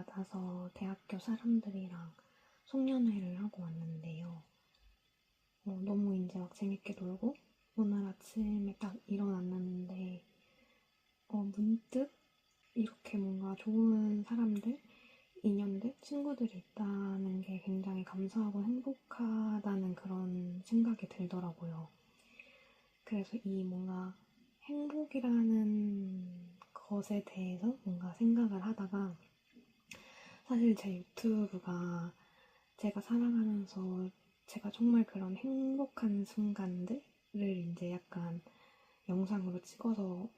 받아서 대학교 사람들이랑 송년회를 하고 왔는데요. 너무 이제 막 재밌게 놀고 오늘 아침에 딱 일어났는데 문득 이렇게 뭔가 좋은 사람들, 인연들, 친구들이 있다는 게 굉장히 감사하고 행복하다는 그런 생각이 들더라고요. 그래서 이 뭔가 행복이라는 것에 대해서 뭔가 생각을 하다가 사실 제 유튜브가 제가 살아가면서 제가 정말 그런 행복한 순간들을 이제 약간 영상으로 찍어서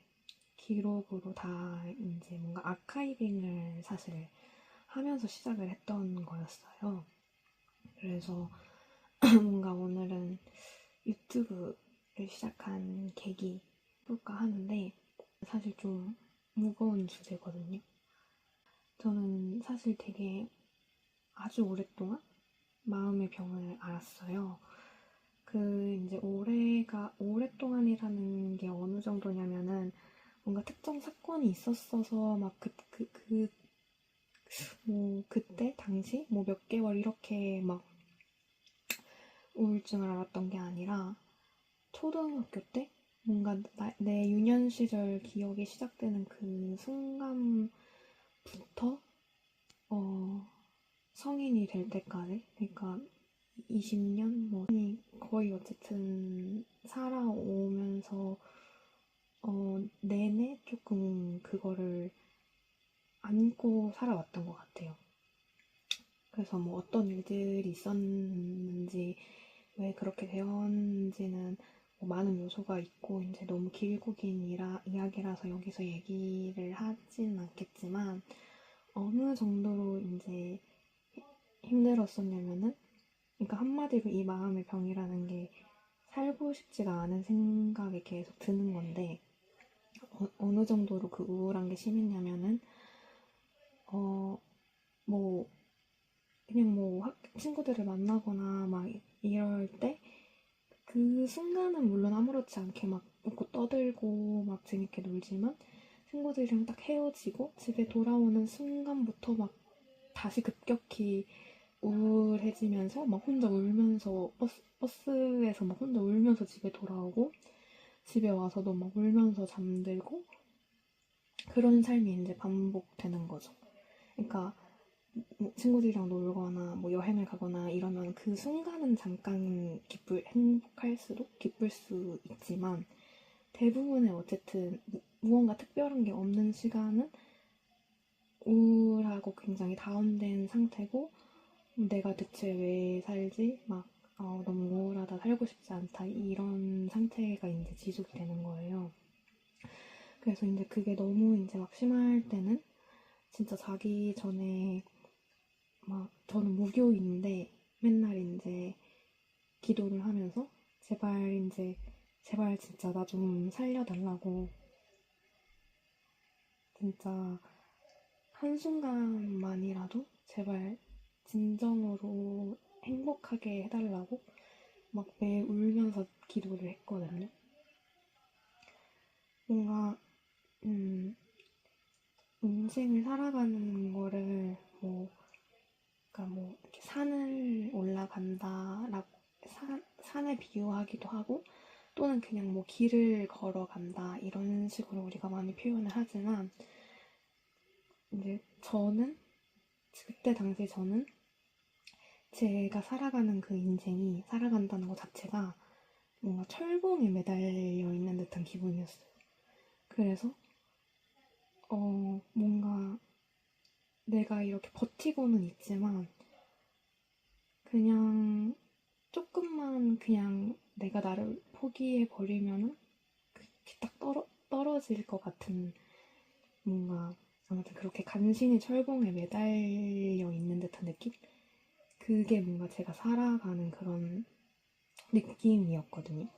기록으로 다 이제 뭔가 아카이빙을 사실 하면서 시작을 했던 거였어요. 그래서 뭔가 오늘은 유튜브를 시작한 계기 볼까 하는데 사실 좀 무거운 주제거든요. 저는 사실 되게 아주 오랫동안 마음의 병을 앓았어요. 이제 오랫동안이라는 게 어느 정도냐면은 뭔가 특정 사건이 있었어서 막 그때, 당시, 뭐 몇 개월 이렇게 막 우울증을 앓았던 게 아니라 초등학교 때 뭔가 내 유년 시절 기억이 시작되는 그 순간부터 성인이 될 때까지, 그러니까 20년 거의 어쨌든 살아오면서 내내 조금 그거를 안고 살아왔던 것 같아요. 그래서 뭐 어떤 일들이 있었는지 왜 그렇게 되었는지는 뭐 많은 요소가 있고 이제 너무 길고 긴 이야기라서 여기서 얘기를 하진 않겠지만 어느 정도로 이제 힘들었었냐면은 그러니까 한마디로 이 마음의 병이라는 게 살고 싶지가 않은 생각이 계속 드는 건데 어느 정도로 그 우울한 게 심했냐면은 뭐 그냥 뭐 친구들을 만나거나 막 이럴 때 그 순간은 물론 아무렇지 않게 막 웃고 떠들고 막 재밌게 놀지만 친구들이랑 딱 헤어지고 집에 돌아오는 순간부터 막 다시 급격히 우울해지면서 막 혼자 울면서 버스에서 막 혼자 울면서 집에 돌아오고 집에 와서도 막 울면서 잠들고 그런 삶이 이제 반복되는 거죠. 그러니까 뭐 친구들이랑 놀거나 뭐 여행을 가거나 이러면 그 순간은 잠깐 행복할 수도 기쁠 수 있지만 대부분의 어쨌든 무언가 특별한 게 없는 시간은 우울하고 굉장히 다운된 상태고 내가 대체 왜 살지? 막 너무 우울하다, 살고 싶지 않다 이런 상태가 이제 지속이 되는 거예요. 그래서 이제 그게 너무 이제 막 심할 때는 진짜 자기 전에 막 저는 무교인데 맨날 이제 기도를 하면서 제발 진짜 나 좀 살려달라고 진짜 한순간만이라도 제발 진정으로 행복하게 해달라고 막 매일 울면서 기도를 했거든요. 뭔가 인생을 살아가는 거를 그러니까 뭐 이렇게 산을 올라간다라고 산에 비유하기도 하고 또는 그냥 뭐 길을 걸어간다 이런 식으로 우리가 많이 표현을 하지만 이제 그때 당시 저는 제가 살아가는 그 인생이 살아간다는 것 자체가 뭔가 철봉에 매달려 있는 듯한 기분이었어요. 그래서 뭔가 내가 이렇게 버티고는 있지만 그냥 조금만 그냥 내가 나를 포기해 버리면은 그렇게 딱 떨어질 것 같은 뭔가 아무튼 그렇게 간신히 철봉에 매달려 있는 듯한 느낌? 그게 뭔가 제가 살아가는 그런 느낌이었거든요.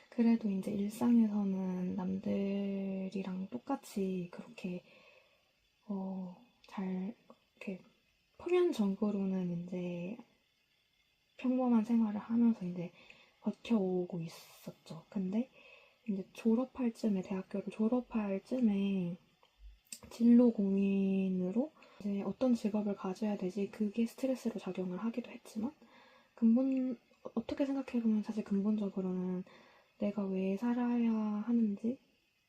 그래도 이제 일상에서는 남들이랑 똑같이 그렇게 잘 이렇게 표면적으로는 이제 평범한 생활을 하면서 이제 버텨오고 있었죠. 근데 이제 대학교를 졸업할 쯤에 진로 고민으로 이제 어떤 직업을 가져야 되지 그게 스트레스로 작용을 하기도 했지만 어떻게 생각해보면 사실 근본적으로는 내가 왜 살아야 하는지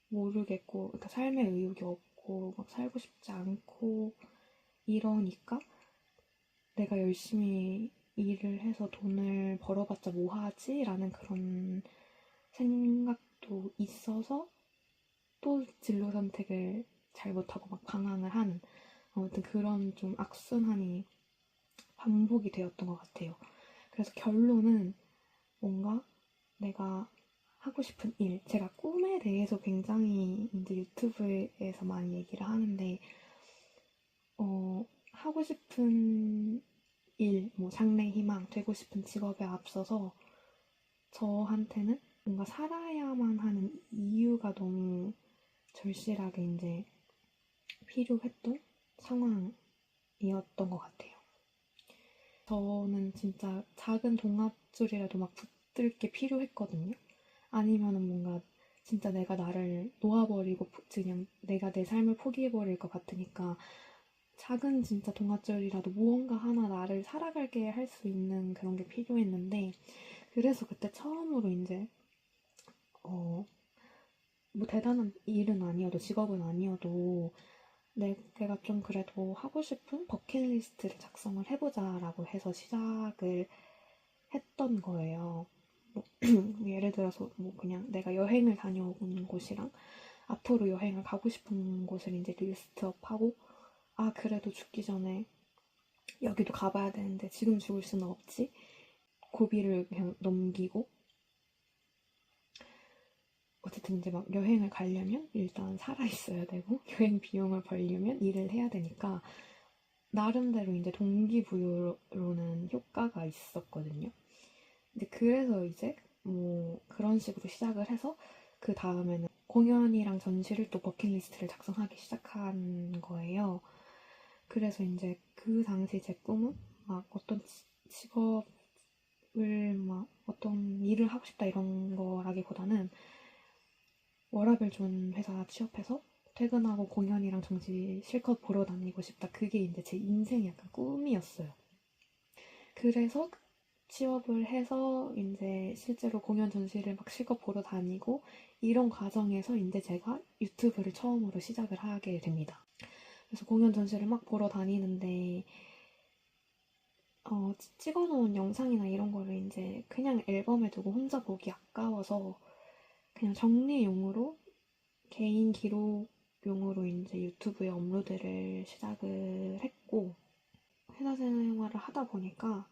모르겠고 그러니까 삶에 의욕이 없고 막 살고 싶지 않고 이러니까 내가 열심히 일을 해서 돈을 벌어봤자 뭐 하지? 라는 그런 생각도 있어서 또 진로 선택을 잘못하고 막 방황을 하는 아무튼 그런 좀 악순환이 반복이 되었던 것 같아요. 그래서 결론은 뭔가 내가 하고 싶은 일, 제가 꿈에 대해서 굉장히 이제 유튜브에서 많이 얘기를 하는데, 하고 싶은 일, 뭐 장래 희망, 되고 싶은 직업에 앞서서 저한테는 뭔가 살아야만 하는 이유가 너무 절실하게 이제 필요했던 상황이었던 것 같아요. 저는 진짜 작은 동아줄이라도 막 붙들 게 필요했거든요. 아니면은 뭔가 진짜 내가 나를 놓아버리고 그냥 내가 내 삶을 포기해버릴 것 같으니까 작은 진짜 동아줄이라도 무언가 하나 나를 살아가게 할 수 있는 그런 게 필요했는데 그래서 그때 처음으로 이제 뭐 대단한 일은 아니어도 직업은 아니어도 내가 좀 그래도 하고 싶은 버킷리스트를 작성을 해보자라고 해서 시작을 했던 거예요. 뭐 예를 들어서 뭐 그냥 내가 여행을 다녀온 곳이랑 앞으로 여행을 가고 싶은 곳을 이제 리스트업하고 아 그래도 죽기 전에 여기도 가봐야 되는데 지금 죽을 수는 없지 고비를 그냥 넘기고 어쨌든 이제 막 여행을 가려면 일단 살아있어야 되고 여행 비용을 벌려면 일을 해야 되니까 나름대로 이제 동기부여로는 효과가 있었거든요. 근데 그래서 이제 뭐 그런 식으로 시작을 해서 그 다음에는 공연이랑 전시를 또 버킷리스트를 작성하기 시작한 거예요. 그래서 이제 그 당시 제 꿈은 막 어떤 직업을 막 어떤 일을 하고 싶다 이런 거라기보다는 워라밸 좋은 회사 취업해서 퇴근하고 공연이랑 전시 실컷 보러 다니고 싶다. 그게 이제 제 인생의 약간 꿈이었어요. 그래서 취업을 해서 이제 실제로 공연 전시를 막 실컷 보러 다니고 이런 과정에서 이제 제가 유튜브를 처음으로 시작을 하게 됩니다. 그래서 공연 전시를 막 보러 다니는데 찍어놓은 영상이나 이런 거를 이제 그냥 앨범에 두고 혼자 보기 아까워서 그냥 정리용으로 개인 기록용으로 이제 유튜브에 업로드를 시작을 했고 회사 생활을 하다 보니까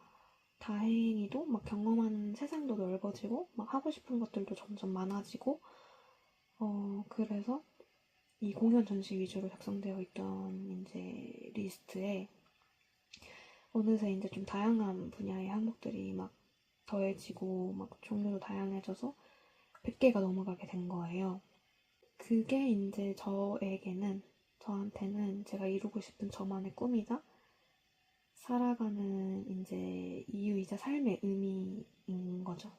다행히도 막 경험한 세상도 넓어지고 막 하고 싶은 것들도 점점 많아지고 그래서 이 공연 전시 위주로 작성되어 있던 이제 리스트에 어느새 이제 좀 다양한 분야의 항목들이 막 더해지고 막 종류도 다양해져서 100개가 넘어가게 된 거예요. 그게 이제 저한테는 제가 이루고 싶은 저만의 꿈이자 살아가는 이제 이유이자 삶의 의미인 거죠.